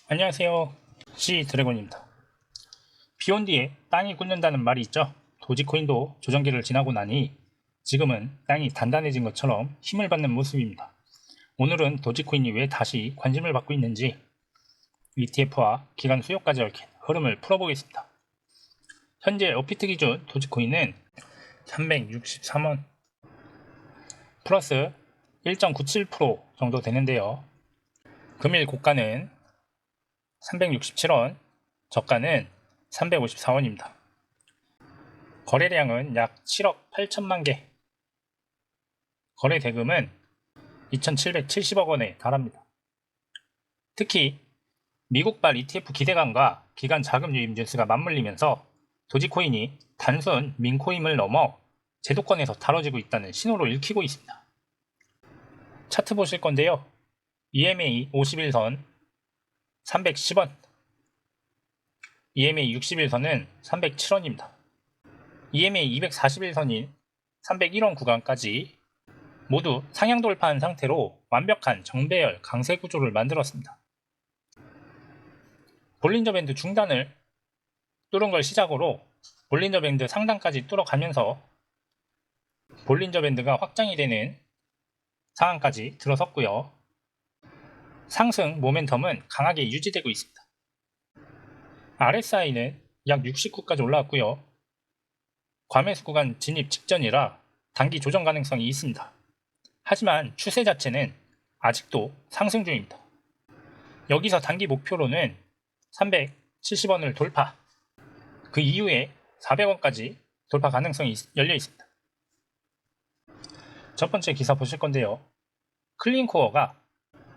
안녕하세요. C드래곤입니다. 비온 뒤에 땅이 굳는다는 말이 있죠. 도지코인도 조정기를 지나고 나니 지금은 땅이 단단해진 것처럼 힘을 받는 모습입니다. 오늘은 도지코인이 왜 다시 관심을 받고 있는지 ETF와 기간 수요까지 얽힌 흐름을 풀어보겠습니다. 현재 업비트 기준 도지코인은 363원 플러스 1.97% 정도 되는데요. 금일 고가는 367원, 저가는 354원입니다. 거래량은 약 7억 8천만 개, 거래 대금은 2,770억 원에 달합니다. 특히 미국발 ETF 기대감과 기관 자금 유입 뉴스가 맞물리면서 도지코인이 단순 민코인을 넘어 제도권에서 다뤄지고 있다는 신호로 읽히고 있습니다. 차트 보실 건데요. EMA 51선 310원, EMA 60일선은 307원입니다. EMA 241선인 301원 구간까지 모두 상향 돌파한 상태로 완벽한 정배열 강세 구조를 만들었습니다. 볼린저 밴드 중단을 뚫은 걸 시작으로 볼린저 밴드 상단까지 뚫어가면서 볼린저 밴드가 확장이 되는 상황까지 들어섰고요. 상승 모멘텀은 강하게 유지되고 있습니다. RSI는 약 69까지 올라왔고요. 과매수 구간 진입 직전이라 단기 조정 가능성이 있습니다. 하지만 추세 자체는 아직도 상승 중입니다. 여기서 단기 목표로는 370원을 돌파, 그 이후에 400원까지 돌파 가능성이 열려 있습니다. 첫 번째 기사 보실 건데요. 클린코어가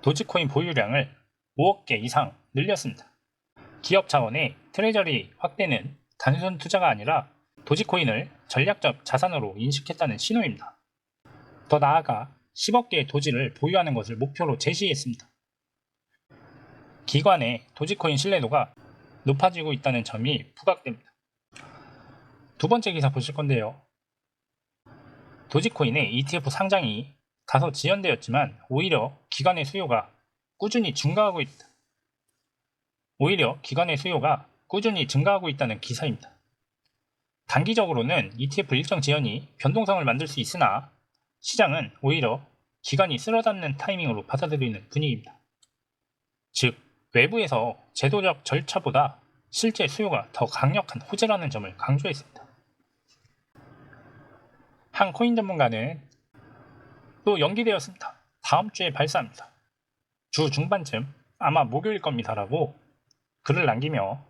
도지코인 보유량을 5억 개 이상 늘렸습니다. 기업 차원의 트레저리 확대는 단순 투자가 아니라 도지코인을 전략적 자산으로 인식했다는 신호입니다. 더 나아가 10억 개의 도지를 보유하는 것을 목표로 제시했습니다. 기관의 도지코인 신뢰도가 높아지고 있다는 점이 부각됩니다. 두 번째 기사 보실 건데요. 도지코인의 ETF 상장이 다소 지연되었지만 오히려 기관의 수요가 꾸준히 증가하고 있다는 기사입니다. 단기적으로는 ETF 일정 지연이 변동성을 만들 수 있으나 시장은 오히려 기관이 쓸어담는 타이밍으로 받아들이는 분위기입니다. 즉, 외부에서 제도적 절차보다 실제 수요가 더 강력한 호재라는 점을 강조했습니다. 한 코인 전문가는 또 연기되었습니다. 다음 주에 발사합니다. 주 중반쯤 아마 목요일 겁니다 라고 글을 남기며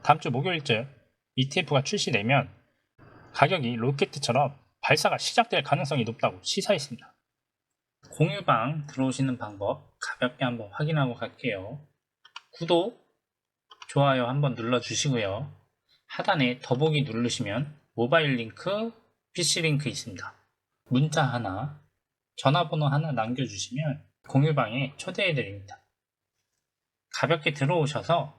다음 주 목요일쯤 ETF가 출시되면 가격이 로켓처럼 발사가 시작될 가능성이 높다고 시사했습니다. 공유방 들어오시는 방법 가볍게 한번 확인하고 갈게요. 구독, 좋아요 한번 눌러주시고요. 하단에 더보기 누르시면 모바일 링크, PC 링크 있습니다. 문자 하나, 전화번호 하나 남겨주시면 공유방에 초대해드립니다. 가볍게 들어오셔서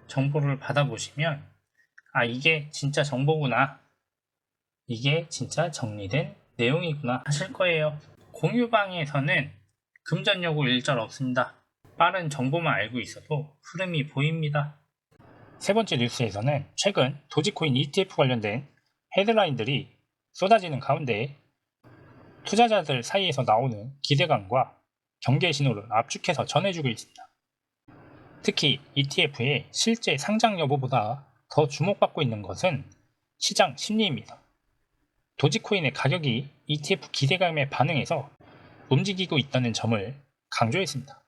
정보를 받아보시면 이게 진짜 정보구나, 이게 진짜 정리된 내용이구나 하실 거예요. 공유방에서는 금전 요구 일절 없습니다. 빠른 정보만 알고 있어도 흐름이 보입니다. 세 번째 뉴스에서는 최근 도지코인 ETF 관련된 헤드라인들이 쏟아지는 가운데 투자자들 사이에서 나오는 기대감과 경계 신호를 압축해서 전해주고 있습니다. 특히 ETF의 실제 상장 여부보다 더 주목받고 있는 것은 시장 심리입니다. 도지코인의 가격이 ETF 기대감에 반응해서 움직이고 있다는 점을 강조했습니다.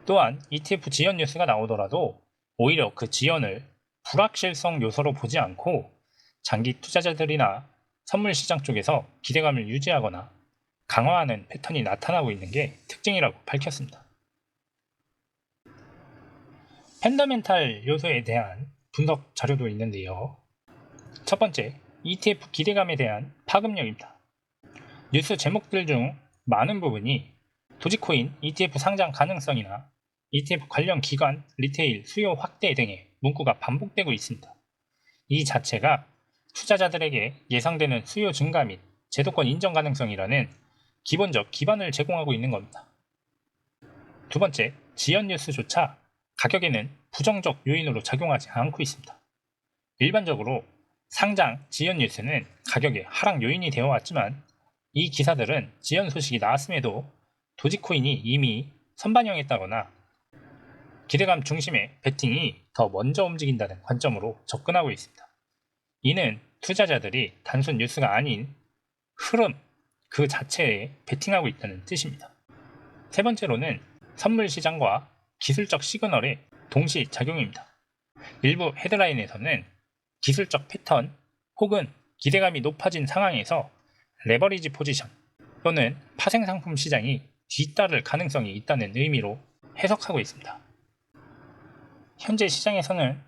또한 ETF 지연 뉴스가 나오더라도 오히려 그 지연을 불확실성 요소로 보지 않고 장기 투자자들이나 선물 시장 쪽에서 기대감을 유지하거나 강화하는 패턴이 나타나고 있는 게 특징이라고 밝혔습니다. 펀더멘탈 요소에 대한 분석 자료도 있는데요. 첫 번째, ETF 기대감에 대한 파급력입니다. 뉴스 제목들 중 많은 부분이 도지코인 ETF 상장 가능성이나 ETF 관련 기관, 리테일, 수요 확대 등의 문구가 반복되고 있습니다. 이 자체가 투자자들에게 예상되는 수요 증가 및 제도권 인정 가능성이라는 기본적 기반을 제공하고 있는 겁니다. 두 번째, 지연 뉴스조차 가격에는 부정적 요인으로 작용하지 않고 있습니다. 일반적으로 상장 지연 뉴스는 가격의 하락 요인이 되어 왔지만 이 기사들은 지연 소식이 나왔음에도 도지코인이 이미 선반영했다거나 기대감 중심의 베팅이 더 먼저 움직인다는 관점으로 접근하고 있습니다. 이는 투자자들이 단순 뉴스가 아닌 흐름 그 자체에 베팅하고 있다는 뜻입니다. 세 번째로는 선물 시장과 기술적 시그널의 동시 작용입니다. 일부 헤드라인에서는 기술적 패턴 혹은 기대감이 높아진 상황에서 레버리지 포지션 또는 파생상품 시장이 뒤따를 가능성이 있다는 의미로 해석하고 있습니다. 현재 시장에서는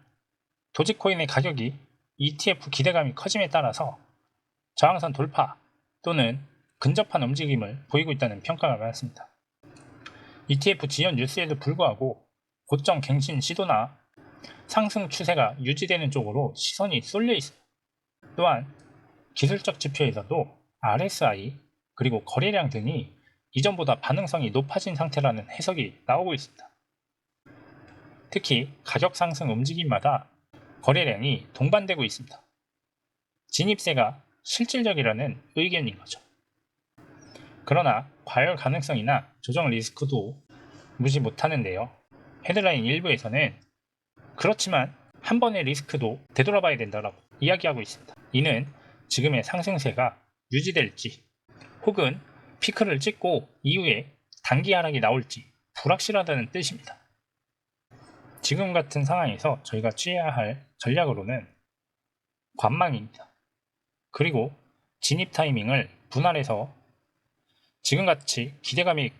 도지코인의 가격이 ETF 기대감이 커짐에 따라서 저항선 돌파 또는 근접한 움직임을 보이고 있다는 평가가 많습니다. ETF 지연 뉴스에도 불구하고 고점 갱신 시도나 상승 추세가 유지되는 쪽으로 시선이 쏠려 있어요. 또한 기술적 지표에서도 RSI 그리고 거래량 등이 이전보다 반응성이 높아진 상태라는 해석이 나오고 있습니다. 특히 가격 상승 움직임마다 거래량이 동반되고 있습니다. 진입세가 실질적이라는 의견인 거죠. 그러나 과열 가능성이나 조정 리스크도 무시 못하는데요. 헤드라인 일부에서는 그렇지만 한 번의 리스크도 되돌아봐야 된다라고 이야기하고 있습니다. 이는 지금의 상승세가 유지될지 혹은 피크를 찍고 이후에 단기 하락이 나올지 불확실하다는 뜻입니다. 지금 같은 상황에서 저희가 취해야 할 전략으로는 관망입니다. 그리고 진입 타이밍을 분할해서 지금같이 기대감이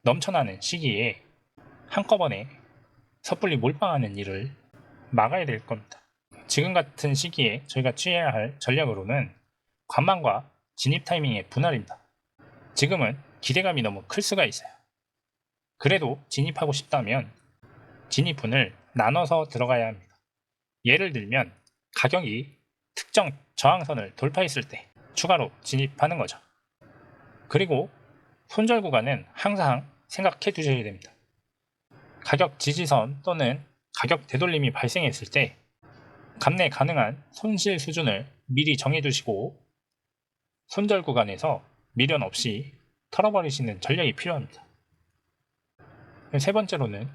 넘쳐나는 시기에 한꺼번에 섣불리 몰빵하는 일을 막아야 될 겁니다. 지금 같은 시기에 저희가 취해야 할 전략으로는 관망과 진입 타이밍의 분할입니다. 지금은 기대감이 너무 클 수가 있어요. 그래도 진입하고 싶다면 진입분을 나눠서 들어가야 합니다. 예를 들면 가격이 특정 저항선을 돌파했을 때 추가로 진입하는 거죠. 그리고 손절 구간은 항상 생각해 두셔야 됩니다. 가격 지지선 또는 가격 되돌림이 발생했을 때 감내 가능한 손실 수준을 미리 정해두시고 손절 구간에서 미련 없이 털어버리시는 전략이 필요합니다. 세 번째로는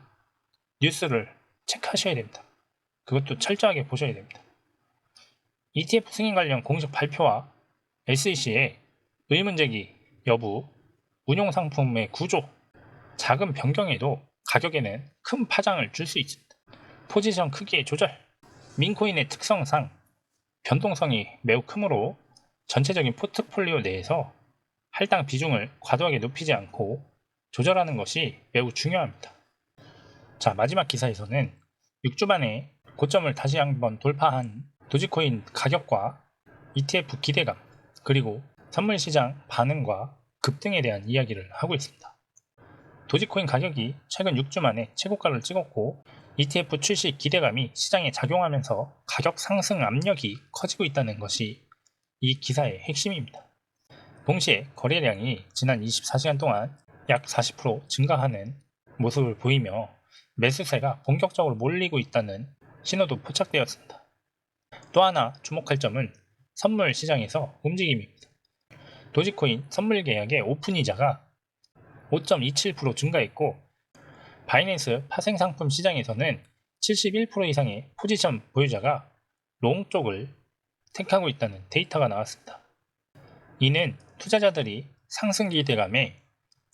뉴스를 체크하셔야 됩니다. 그것도 철저하게 보셔야 됩니다. ETF 승인 관련 공식 발표와 SEC의 의문제기 여부, 운용상품의 구조, 작은 변경에도 가격에는 큰 파장을 줄 수 있습니다. 포지션 크기의 조절, 민코인의 특성상 변동성이 매우 크므로 전체적인 포트폴리오 내에서 할당 비중을 과도하게 높이지 않고 조절하는 것이 매우 중요합니다. 자, 마지막 기사에서는 6주 만에 고점을 다시 한번 돌파한 도지코인 가격과 ETF 기대감, 그리고 선물시장 반응과 급등에 대한 이야기를 하고 있습니다. 도지코인 가격이 최근 6주 만에 최고가를 찍었고 ETF 출시 기대감이 시장에 작용하면서 가격 상승 압력이 커지고 있다는 것이 이 기사의 핵심입니다. 동시에 거래량이 지난 24시간 동안 약 40% 증가하는 모습을 보이며 매수세가 본격적으로 몰리고 있다는 신호도 포착되었습니다. 또 하나 주목할 점은 선물 시장에서 움직임입니다. 도지코인 선물 계약의 오픈 이자가 5.27% 증가했고 바이낸스 파생상품 시장에서는 71% 이상의 포지션 보유자가 롱 쪽을 택하고 있다는 데이터가 나왔습니다. 이는 투자자들이 상승 기대감에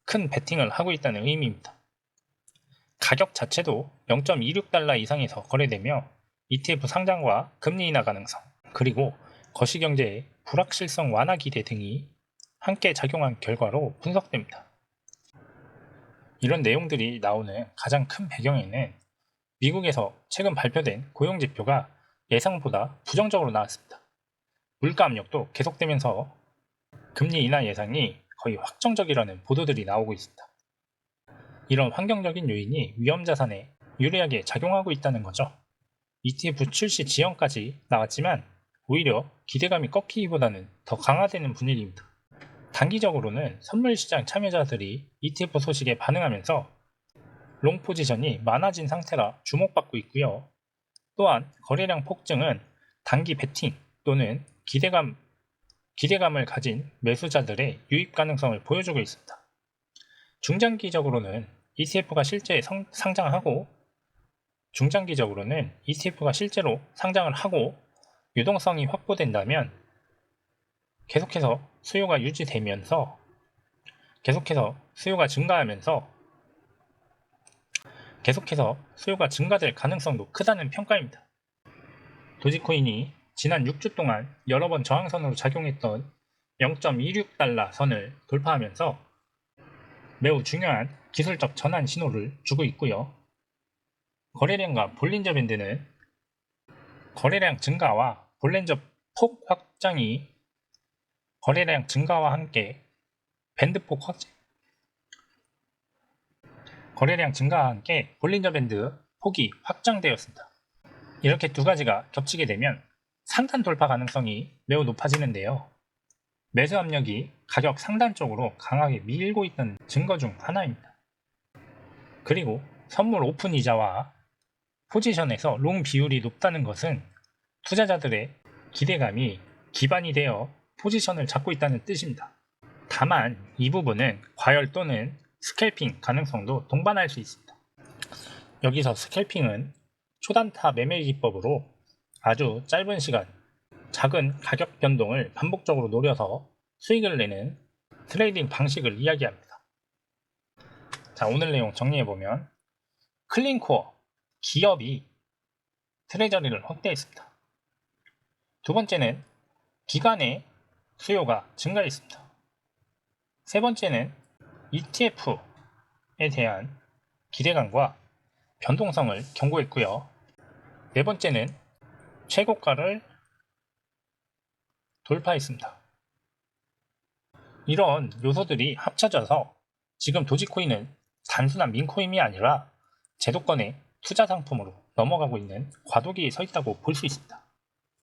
큰 베팅을 하고 있다는 의미입니다. 가격 자체도 0.26달러 이상에서 거래되며 ETF 상장과 금리 인하 가능성, 그리고 거시경제의 불확실성 완화 기대 등이 함께 작용한 결과로 분석됩니다. 이런 내용들이 나오는 가장 큰 배경에는 미국에서 최근 발표된 고용지표가 예상보다 부정적으로 나왔습니다. 물가 압력도 계속되면서 금리 인하 예상이 거의 확정적이라는 보도들이 나오고 있습니다. 이런 환경적인 요인이 위험자산에 유리하게 작용하고 있다는 거죠. ETF 출시 지연까지 나왔지만 오히려 기대감이 꺾이기보다는 더 강화되는 분위기입니다. 단기적으로는 선물시장 참여자들이 ETF 소식에 반응하면서 롱 포지션이 많아진 상태라 주목받고 있고요. 또한 거래량 폭증은 단기 베팅 또는 기대감을 가진 매수자들의 유입 가능성을 보여주고 있습니다. 중장기적으로는 ETF가 실제 상장하고 중장기적으로는 ETF가 실제로 상장을 하고 유동성이 확보된다면 계속해서 수요가 유지되면서 계속해서 수요가 증가될 가능성도 크다는 평가입니다. 도지코인이 지난 6주 동안 여러 번 저항선으로 작용했던 0.26달러 선을 돌파하면서 매우 중요한 기술적 전환 신호를 주고 있고요. 거래량과 볼린저 밴드는 거래량 증가와 볼린저 폭 확장이 거래량 증가와 함께 거래량 증가와 함께 볼린저 밴드 폭이 확장되었습니다. 이렇게 두 가지가 겹치게 되면 상단 돌파 가능성이 매우 높아지는데요. 매수 압력이 가격 상단 쪽으로 강하게 밀고 있는 증거 중 하나입니다. 그리고 선물 오픈 이자와 포지션에서 롱 비율이 높다는 것은 투자자들의 기대감이 기반이 되어 포지션을 잡고 있다는 뜻입니다. 다만 이 부분은 과열 또는 스캘핑 가능성도 동반할 수 있습니다. 여기서 스캘핑은 초단타 매매 기법으로 아주 짧은 시간, 작은 가격 변동을 반복적으로 노려서 수익을 내는 트레이딩 방식을 이야기합니다. 자, 오늘 내용 정리해보면 클린코어, 기업이 트레저리를 확대했습니다. 두 번째는 기관의 수요가 증가했습니다. 세 번째는 ETF에 대한 기대감과 변동성을 경고했고요. 네 번째는 최고가를 돌파했습니다. 이런 요소들이 합쳐져서 지금 도지코인은 단순한 민코인이 아니라 제도권의 투자 상품으로 넘어가고 있는 과도기에 서 있다고 볼 수 있습니다.